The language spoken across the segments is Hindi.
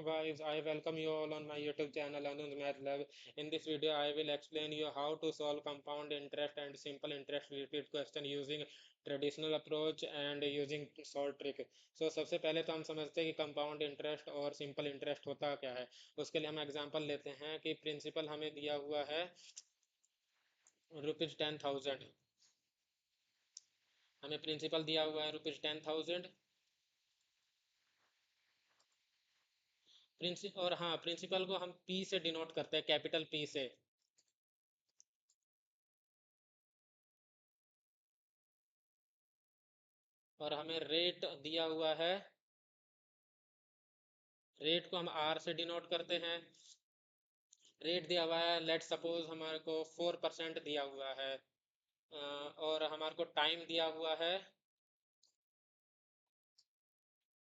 Guys, I welcome you all on my YouTube channel Anand Math Lab. In this video, I will explain you how to solve compound interest and simple interest related question using traditional approach and using short trick. So सबसे पहले तो हम समझते हैं कि कंपाउंड इंटरेस्ट और सिंपल इंटरेस्ट होता क्या है। उसके लिए हम एग्जांपल लेते हैं कि प्रिंसिपल हमें दिया हुआ है ₹10,000। हमें प्रिंसिपल दिया हुआ है ₹10,000। और हाँ, प्रिंसिपल को हम पी से डिनोट करते हैं, कैपिटल पी से। और हमें रेट दिया हुआ है, रेट को हम आर से डिनोट करते हैं। रेट दिया हुआ है, लेट सपोज हमारे को 4% दिया हुआ है। और हमारे को टाइम दिया हुआ है,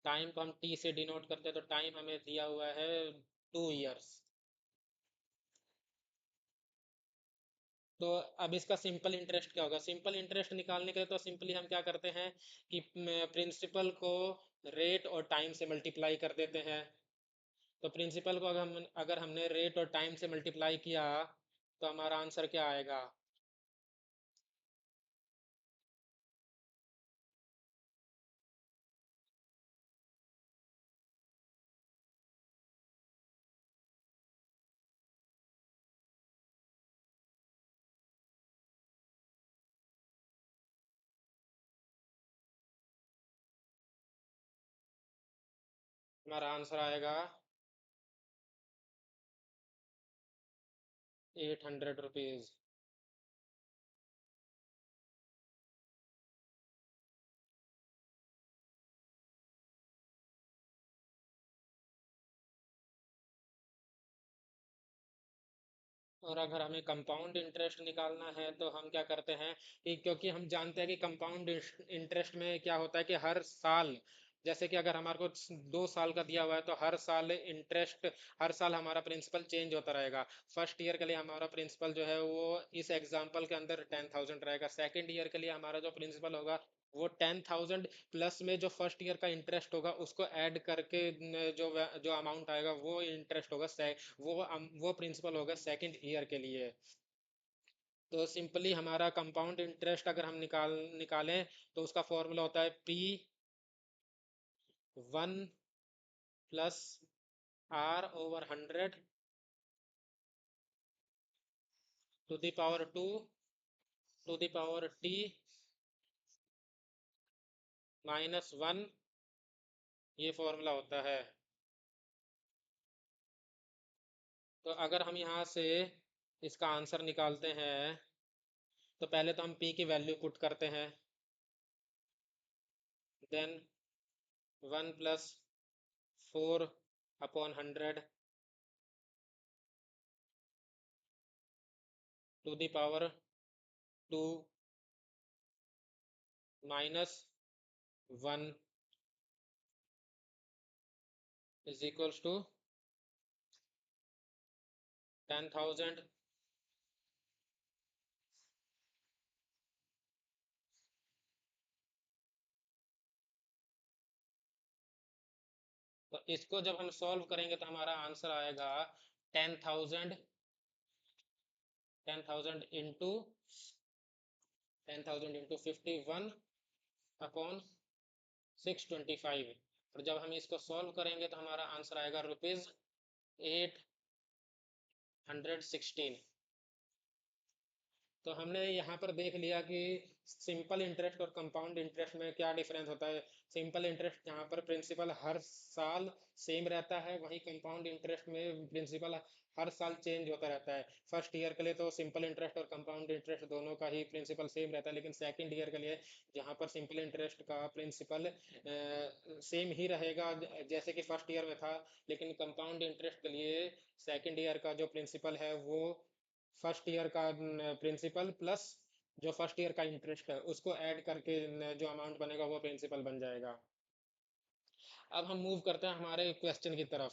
टाइम को हम टी से डिनोट करते हैं, तो टाइम हमें दिया हुआ है 2 इयर्स। तो अब इसका सिंपल इंटरेस्ट क्या होगा? सिंपल इंटरेस्ट निकालने के लिए तो सिंपली हम क्या करते हैं कि प्रिंसिपल को रेट और टाइम से मल्टीप्लाई कर देते हैं। तो प्रिंसिपल को अगर हमने रेट और टाइम से मल्टीप्लाई किया तो हमारा आंसर क्या आएगा? हमारा आंसर आएगा ₹800। और अगर हमें कंपाउंड इंटरेस्ट निकालना है तो हम क्या करते हैं कि क्योंकि हम जानते हैं कि कंपाउंड इंटरेस्ट में क्या होता है कि हर साल, जैसे कि अगर हमारे को 2 साल का दिया हुआ है तो हर साल इंटरेस्ट, हर साल हमारा प्रिंसिपल चेंज होता रहेगा। फर्स्ट ईयर के लिए हमारा प्रिंसिपल जो है वो इस एग्जाम्पल के अंदर 10,000 रहेगा। सेकेंड ईयर के लिए हमारा जो प्रिंसिपल होगा वो 10,000 प्लस में जो फर्स्ट ईयर का इंटरेस्ट होगा उसको ऐड करके जो जो अमाउंट आएगा वो इंटरेस्ट होगा, वो प्रिंसिपल होगा सेकंड ईयर के लिए। तो सिंपली हमारा कंपाउंड इंटरेस्ट अगर हम निकालें तो उसका फॉर्मूला होता है P1 plus R/100 to the power 2 to the power T -1। ये फॉर्मूला होता है। तो अगर हम यहाँ से इसका आंसर निकालते हैं तो पहले तो हम P की वैल्यू पुट करते हैं, then 1 plus 4/100 to the power 2 -1 is equals to 10,000। तो इसको जब हम सॉल्व करेंगे तो हमारा आंसर आएगा 10,000, 10,000 इंटू 51/625। और जब हम इसको सॉल्व करेंगे तो हमारा आंसर आएगा ₹816। तो हमने यहाँ पर देख लिया कि सिंपल इंटरेस्ट और कंपाउंड इंटरेस्ट में क्या डिफरेंस होता है। सिंपल इंटरेस्ट यहाँ पर प्रिंसिपल हर साल सेम रहता है, वहीं कंपाउंड इंटरेस्ट में प्रिंसिपल हर साल चेंज होता रहता है। फर्स्ट ईयर के लिए तो सिंपल इंटरेस्ट और कंपाउंड इंटरेस्ट दोनों का ही प्रिंसिपल सेम रहता है, लेकिन सेकंड ईयर के लिए जहाँ पर सिंपल इंटरेस्ट का प्रिंसिपल सेम ही रहेगा जैसे कि फर्स्ट ईयर में था, लेकिन कंपाउंड इंटरेस्ट के लिए सेकंड ईयर का जो प्रिंसिपल है वो फर्स्ट ईयर का प्रिंसिपल प्लस जो फर्स्ट ईयर का इंटरेस्ट है उसको ऐड करके जो अमाउंट बनेगा वो प्रिंसिपल बन जाएगा। अब हम मूव करते हैं हमारे क्वेश्चन की तरफ।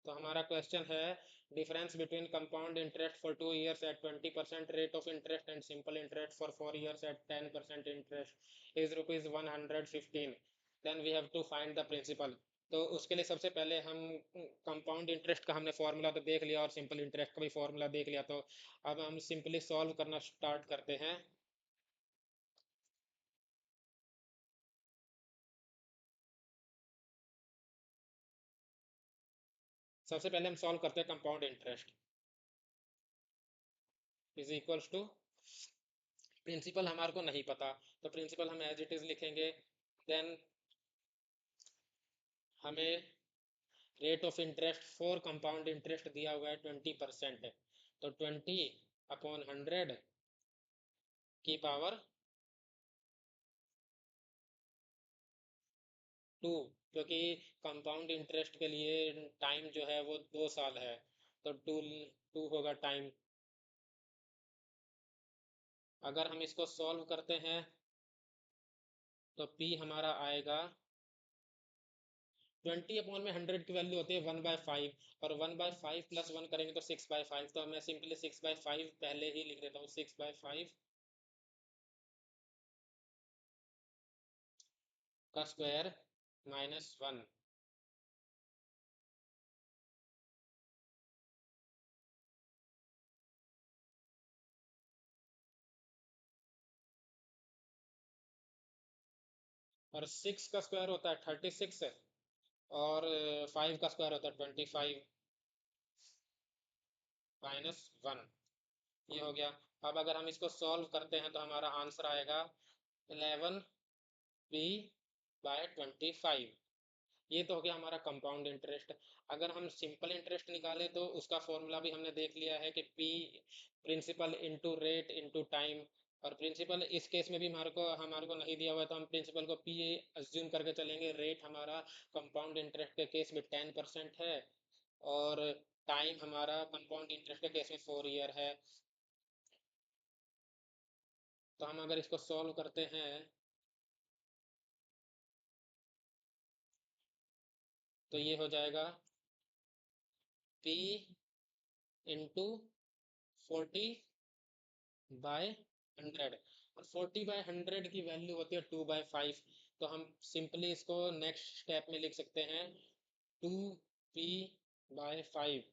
तो हमारा क्वेश्चन है difference between compound interest for 2 years at 20% rate of interest and simple interest for 4 years at 10% interest is rupees 115. Then we have to find the principal. तो उसके लिए सबसे पहले हम कंपाउंड इंटरेस्ट का हमने फॉर्मूला तो देख लिया और सिंपल इंटरेस्ट का भी फॉर्मूला देख लिया, तो अब हम सिंपली सॉल्व करना स्टार्ट करते हैं। सबसे पहले हम सॉल्व करते हैं compound interest is equals to, principal हमारे को नहीं पता तो प्रिंसिपल हम एज इट इज लिखेंगे। देन हमें rate of interest for compound interest दिया हुआ है 20%, तो 20/100 की पावर 2, क्योंकि कंपाउंड इंटरेस्ट के लिए टाइम जो है वो 2 साल है, तो 2 होगा टाइम। अगर हम इसको सॉल्व करते हैं तो P हमारा आएगा 20/100 की वैल्यू होती है 1/5, और 1/5 प्लस 1 करेंगे तो 6/5, तो मैं सिंपली 6/5 पहले ही लिख देता हूँ, 6/5 का स्क्वायर -1। और 6 का स्क्वायर होता है 36, और 5 का स्क्वायर होता है 25 -1। ये हो गया। अब अगर हम इसको सॉल्व करते हैं तो हमारा आंसर आएगा 11p/25। ये तो हो गया हमारा कंपाउंड इंटरेस्ट। अगर हम सिंपल इंटरेस्ट निकालें तो उसका फॉर्मूला भी हमने देख लिया है कि P principal into rate into time, और प्रिंसिपल इस केस में भी हमारे को नहीं दिया हुआ है, तो हम प्रिंसिपल को P अज्यूम करके चलेंगे। रेट हमारा कंपाउंड इंटरेस्ट के केस में 10% है, और टाइम हमारा कंपाउंड इंटरेस्ट के केस में 4 ईयर है। तो हम अगर इसको सॉल्व करते हैं तो ये हो जाएगा P इंटू 40/100, और 40/100 की वैल्यू होती है 2/5, तो हम सिंपली इसको नेक्स्ट स्टेप में लिख सकते हैं 2p/5।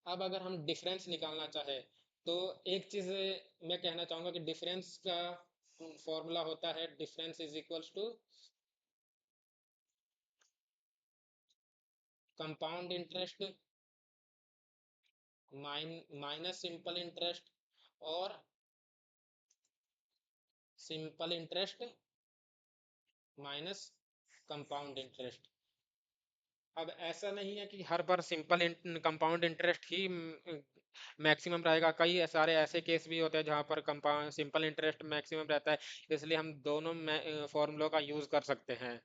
अब अगर हम डिफरेंस निकालना चाहे तो एक चीज़ मैं कहना चाहूँगा कि डिफरेंस का फॉर्मूला होता है, difference is equals to compound interest minus simple interest, और simple interest minus compound interest. अब ऐसा नहीं है कि हर बार सिंपल कंपाउंड इंटरेस्ट ही मैक्सिमम रहेगा। कई सारे ऐसे केस भी होते हैं जहाँ पर कंपाउंड सिंपल इंटरेस्ट मैक्सिमम रहता है, इसलिए हम दोनों फॉर्मूलों का यूज़ कर सकते हैं।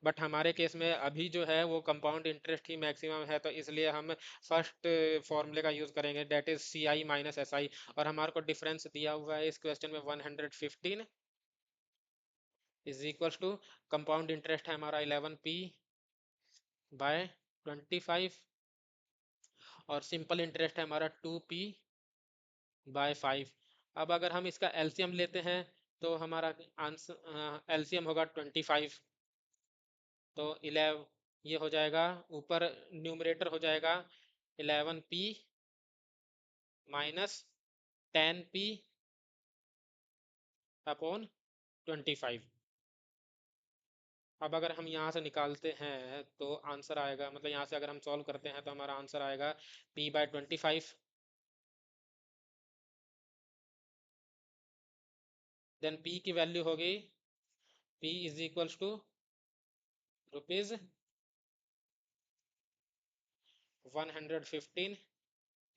बट हमारे केस में अभी जो है वो कंपाउंड इंटरेस्ट ही मैक्सिमम है, तो इसलिए हम फर्स्ट फॉर्मूले का यूज़ करेंगे, डेट इज CI - SI। और हमारे को डिफरेंस दिया हुआ है इस क्वेश्चन में 115 is equals to, compound interest है हमारा 11p/25, और सिंपल इंटरेस्ट है हमारा 2p/5। अब अगर हम इसका एलसीएम लेते हैं तो हमारा आंसर एलसीएम होगा 25, तो 11 ये हो जाएगा, ऊपर न्यूमरेटर हो जाएगा 11p -10p/25। अब अगर हम यहाँ से निकालते हैं तो आंसर आएगा, मतलब यहाँ से अगर हम सॉल्व करते हैं तो हमारा आंसर आएगा p/25। देन p की वैल्यू होगी p is equals to rupees 115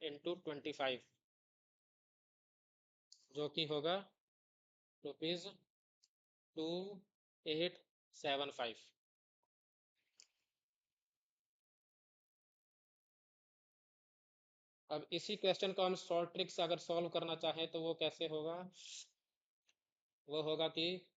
into 25, जो कि होगा ₹2875। अब इसी क्वेश्चन को हम शॉर्ट ट्रिक से अगर सॉल्व करना चाहें तो वो कैसे होगा, वो होगा कि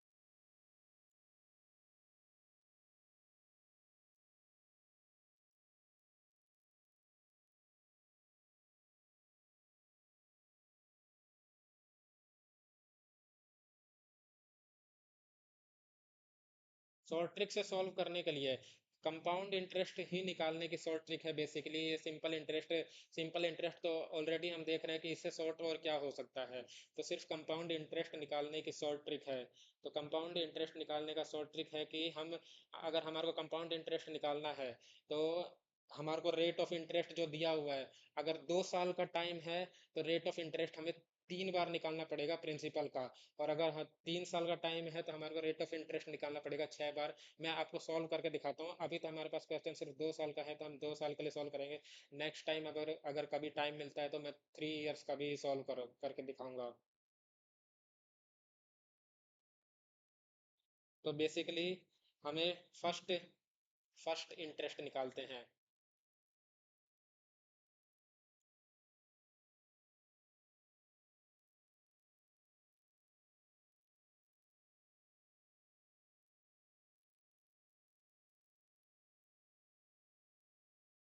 शॉर्ट ट्रिक से सॉल्व करने के लिए कंपाउंड इंटरेस्ट ही निकालने की शॉर्ट ट्रिक है बेसिकली ये। सिंपल इंटरेस्ट तो ऑलरेडी हम देख रहे हैं कि इससे शॉर्ट और क्या हो सकता है, तो सिर्फ कंपाउंड इंटरेस्ट निकालने की शॉर्ट ट्रिक है। तो कंपाउंड इंटरेस्ट निकालने का शॉर्ट ट्रिक है कि हम, अगर हमारे को कंपाउंड इंटरेस्ट निकालना है तो हमारे को रेट ऑफ इंटरेस्ट जो दिया हुआ है, अगर 2 साल का टाइम है तो रेट ऑफ इंटरेस्ट हमें 3 बार निकालना पड़ेगा प्रिंसिपल का। और अगर 3 साल का टाइम है तो हमारे को रेट ऑफ इंटरेस्ट निकालना पड़ेगा 6 बार। मैं आपको सॉल्व करके दिखाता हूँ। अभी तो हमारे पास क्वेश्चन सिर्फ 2 साल का है तो हम 2 साल के लिए सॉल्व करेंगे। नेक्स्ट टाइम अगर अगर कभी टाइम मिलता है तो मैं 3 इयर्स का भी सॉल्व करके दिखाऊंगा। तो बेसिकली हमें फर्स्ट फर्स्ट इंटरेस्ट निकालते हैं।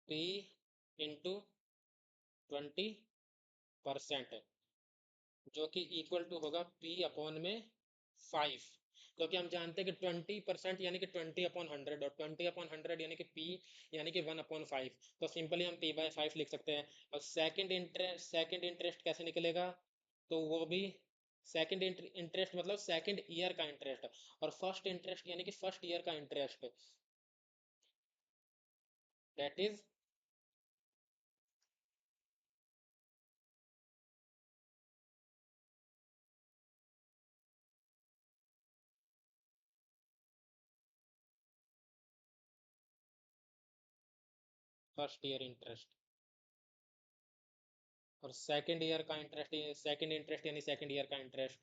पी इंटू 20%, जो कि इक्वल टू होगा पी अपॉन में 5। क्योंकि हम जानते हैं कि 20% यानी कि 20/100, और 20/100 यानी कि पी यानी कि 1/5। तो सिंपली हम p/5 लिख सकते हैं। और सेकंड इंटरेस्ट कैसे निकलेगा, तो वो भी सेकंड इंटरेस्ट मतलब सेकंड ईयर का इंटरेस्ट, और फर्स्ट इंटरेस्ट यानी कि फर्स्ट ईयर का interest, that is first year interest. और सेकंड इंटरेस्ट यानी सेकंड ईयर का इंटरेस्ट।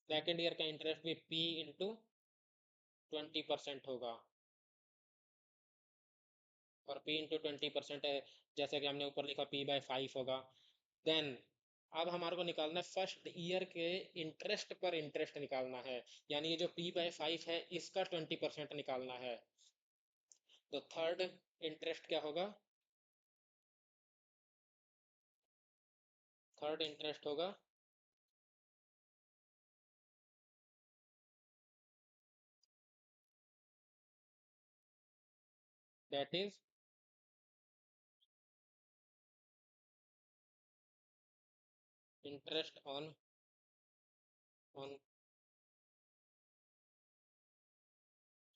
सेकंड ईयर का इंटरेस्ट भी p इंटू 20% होगा। और p इंटू 20% है, जैसे कि हमने ऊपर लिखा p/5 होगा। देन अब हमारे को निकालना है फर्स्ट ईयर के इंटरेस्ट पर इंटरेस्ट निकालना है। यानी ये जो p/5 है इसका 20% निकालना है। तो थर्ड इंटरेस्ट क्या होगा, थर्ड इंटरेस्ट होगा that is interest on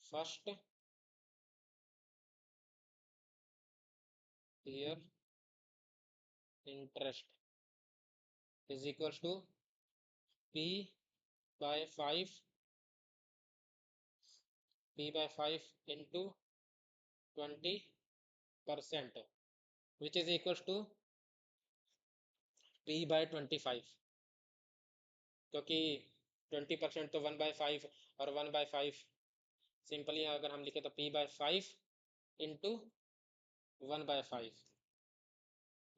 first year interest is equal to p/5 p/5 into 20%, which is equal to p/25। क्योंकि 20% तो 1/5, और 1/5 सिंपली अगर हम लिखे तो p/5 into 1/5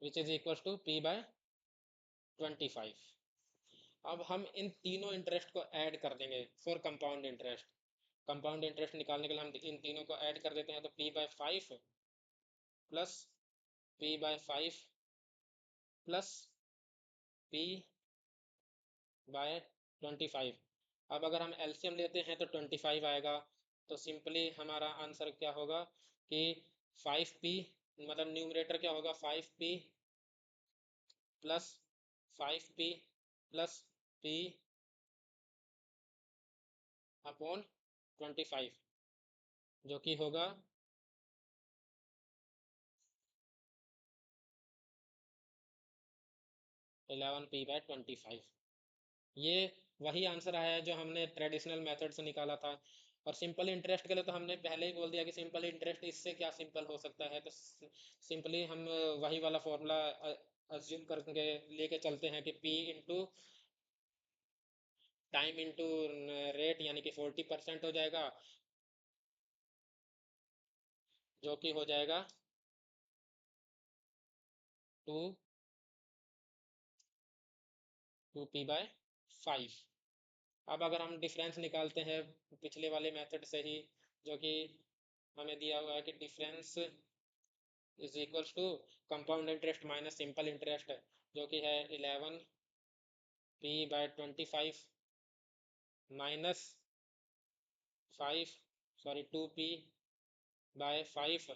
which is equal to p/25। अब हम इन तीनों इंटरेस्ट को ऐड कर देंगे for compound interest. Compound interest निकालने के लिए हम इन तीनों को ऐड कर देते हैं। तो p/5 plus p/5 plus p/25। अब अगर हम एलसीएम लेते हैं तो 25 आएगा। तो सिंपली हमारा आंसर क्या होगा कि 5p, मतलब न्यूमरेटर क्या होगा 5p plus 5p plus p upon 25, जो कि होगा 11p/25। ये वही आंसर आया है जो हमने ट्रेडिशनल मेथड से निकाला था। और सिंपल इंटरेस्ट के लिए तो हमने पहले ही बोल दिया कि सिंपल इंटरेस्ट इससे क्या सिंपल हो सकता है। तो सिंपली हम वही वाला फॉर्मूला अज्यूम करके लेके चलते हैं कि p into time into rate यानी कि 40% हो जाएगा। जो कि हो जाएगा 2p/5। अब अगर हम डिफरेंस निकालते हैं पिछले वाले मेथड से ही, जो कि हमें दिया हुआ है कि difference is equals to compound interest minus simple interest, जो कि है 11p/25 माइनस 2p/5।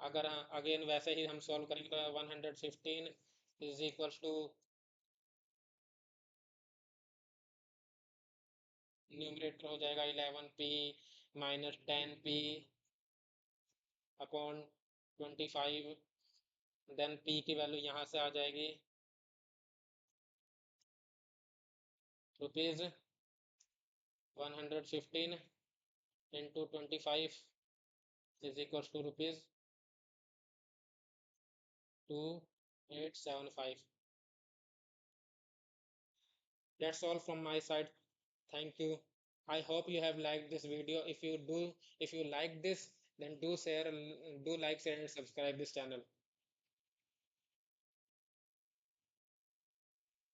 अगर अगेन वैसे ही हम सॉल्व करेंगे तो 115 इज इक्वल्स टू न्यूमरेटर हो जाएगा 11p minus 10p upon 25। Then p की वैल्यू यहाँ से आ जाएगी rupees 115 into 25 is equals to rupees 2875। That's all from my side. Thank you. I hope you have liked this video. If you like this, then do share, do like, share, and subscribe this channel.